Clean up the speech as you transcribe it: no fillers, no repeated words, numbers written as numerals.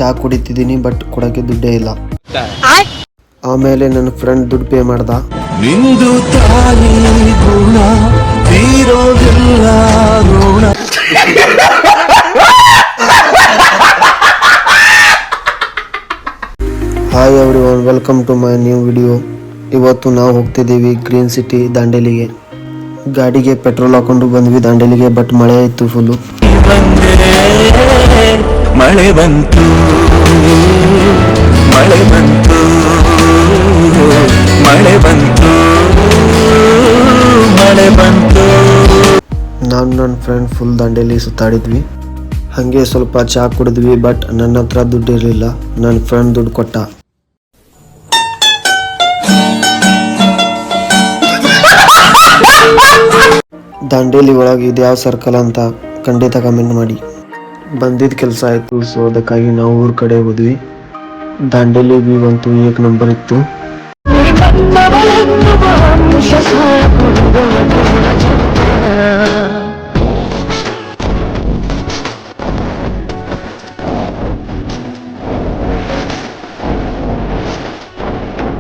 ಚಹಾ ಕುಡಿತಿದ್ದೀನಿ, ಬಟ್ ಕೊಡೋಕ್ಕೆ ದುಡ್ಡೇ ಇಲ್ಲ. ಆಮೇಲೆ ನನ್ನ ಫ್ರೆಂಡ್ ದುಡ್ಡು ಪೇ ಮಾಡ್ದ. ನಿಂದು ತಾಯಿ ಗುಣ ತೀರೋದಿಲ್ಲ ಋಣ. Hi everyone, welcome to my new video. ಇವತ್ತು ನಾವು ಹೋಗ್ತಿದ್ದೀವಿ ಗ್ರೀನ್ ಸಿಟಿ ದಾಂಡೇಲಿಗೆ. ಗಾಡಿಗೆ ಪೆಟ್ರೋಲ್ ಹಾಕೊಂಡು ಬಂದ್ವಿ ದಾಂಡೇಲಿಗೆ, ಬಟ್ ಮಳೆ ಇತ್ತು ಫುಲ್ಲು. ಮಳೆ ಬಂತು ಮಳೆ ಬಂತು ಮಳೆ ಬಂತು ಮಳೆ ಬಂತು. ನಾನು ನನ್ನ ಫ್ರೆಂಡ್ ಫುಲ್ ದಾಂಡೇಲಿ ಸುತ್ತಾಡಿದ್ವಿ. ಹಾಗೆ ಸ್ವಲ್ಪ ಚಹಾ ಕುಡಿದ್ವಿ, ಬಟ್ ನನ್ನ ಹತ್ರ ದುಡ್ಡು ಇರಲಿಲ್ಲ. ನನ್ನ ಫ್ರೆಂಡ್ ದುಡ್ಡು ಕೊಟ್ಟ. ದಾಂಡೇಲಿ ಒಳಗೆ ಇದು ಯಾವ ಸರ್ಕಲ್ ಅಂತ ಖಂಡಿತ ಕಮೆಂಟ್ ಮಾಡಿ. ಬಂದಿದ್ದ ಕೆಲಸ ಆಯಿತು, ಸೊ ಅದಕ್ಕಾಗಿ ನಾವು ಊರ ಕಡೆ ಹೋದ್ವಿ. ದಾಂಡೇಲಿ ವ್ಯೂ ಅಂತೂ ಏಕ್ ನಂಬರ್ ಇತ್ತು.